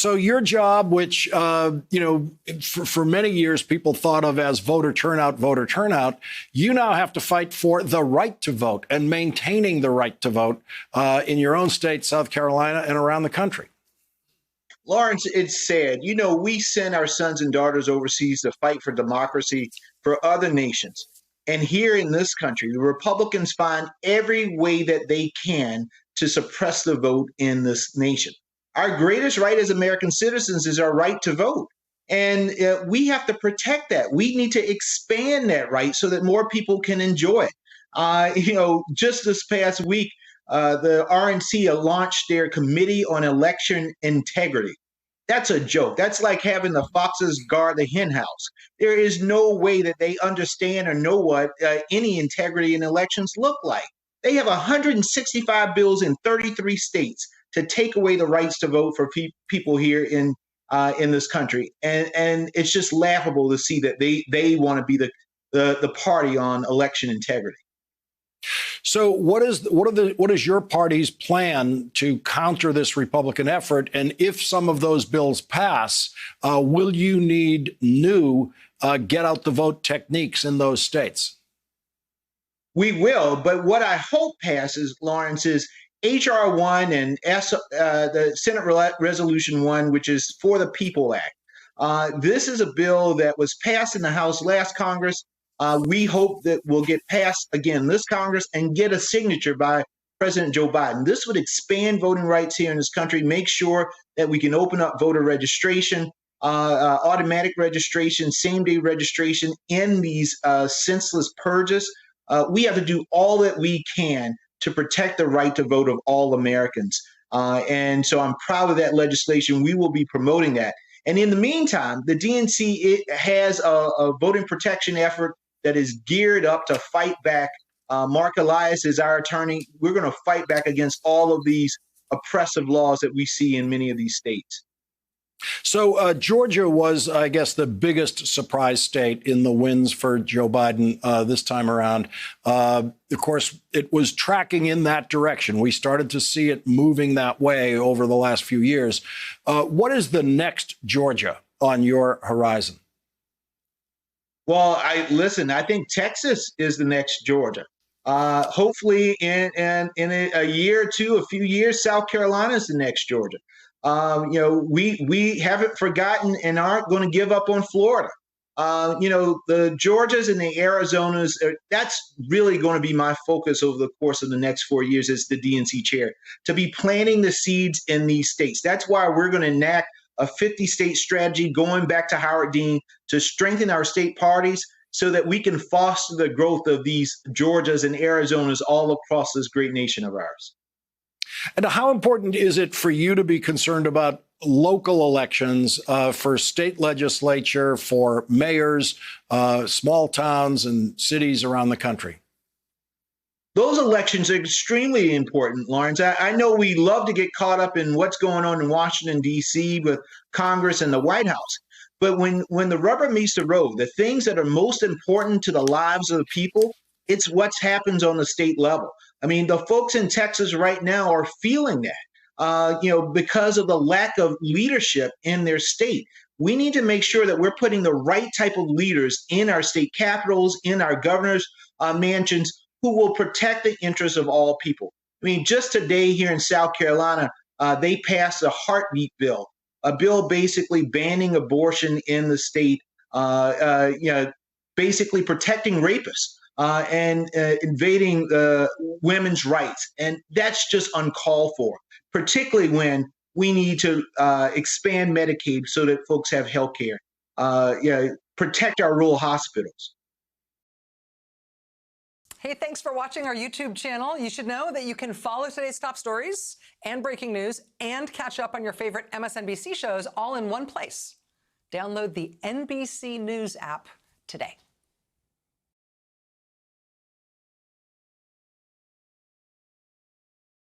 So your job, which, for many years people thought of as voter turnout, you now have to fight for the right to vote and maintaining the right to vote in your own state, South Carolina, and around the country. Lawrence, it's sad. We send our sons and daughters overseas to fight for democracy for other nations. And here in this country, the Republicans find every way that they can to suppress the vote in this nation. Our greatest right as American citizens is our right to vote. And we have to protect that. We need to expand that right so that more people can enjoy it. Just this past week, the RNC launched their Committee on Election Integrity. That's a joke. That's like having the foxes guard the hen house. There is no way that they understand or know what any integrity in elections look like. They have 165 bills in 33 states to take away the rights to vote for people here in this country, and it's just laughable to see that they want to be the party on election integrity. So what is your party's plan to counter this Republican effort? And if some of those bills pass, will you need new get out the vote techniques in those states? We will, but what I hope passes, Lawrence, is H.R. 1 and the Senate Resolution 1, which is For the People Act. This is a bill that was passed in the House last Congress. We hope that will get passed again this Congress and get a signature by President Joe Biden. This would expand voting rights here in this country, make sure that we can open up voter registration, automatic registration, same-day registration in these senseless purges. We have to do all that we can to protect the right to vote of all Americans. And so I'm proud of that legislation. We will be promoting that. And in the meantime, the DNC has a voting protection effort that is geared up to fight back. Mark Elias is our attorney. We're going to fight back against all of these oppressive laws that we see in many of these states. So Georgia was, I guess, the biggest surprise state in the wins for Joe Biden this time around. Of course, it was tracking in that direction. We started to see it moving that way over the last few years. What is the next Georgia on your horizon? Well, I think Texas is the next Georgia. Hopefully in a year or two, a few years, South Carolina is the next Georgia. We haven't forgotten and aren't going to give up on Florida. The Georgias and the Arizonas, that's really going to be my focus over the course of the next 4 years as the DNC chair, to be planting the seeds in these states. That's why we're going to enact a 50-state strategy going back to Howard Dean to strengthen our state parties so that we can foster the growth of these Georgias and Arizonas all across this great nation of ours. And how important is it for you to be concerned about local elections for state legislature, for mayors, small towns and cities around the country? Those elections are extremely important, Lawrence. I know we love to get caught up in what's going on in Washington, D.C. with Congress and the White House. But when the rubber meets the road, the things that are most important to the lives of the people, it's what happens on the state level. I mean, the folks in Texas right now are feeling that, because of the lack of leadership in their state. We need to make sure that we're putting the right type of leaders in our state capitals, in our governor's mansions, who will protect the interests of all people. I mean, just today here in South Carolina, they passed a heartbeat bill, a bill basically banning abortion in the state, basically protecting rapists and invading women's rights. And that's just uncalled for, particularly when we need to expand Medicaid so that folks have health care, protect our rural hospitals. Hey, thanks for watching our YouTube channel. You should know that you can follow today's top stories and breaking news and catch up on your favorite MSNBC shows all in one place. Download the NBC News app today.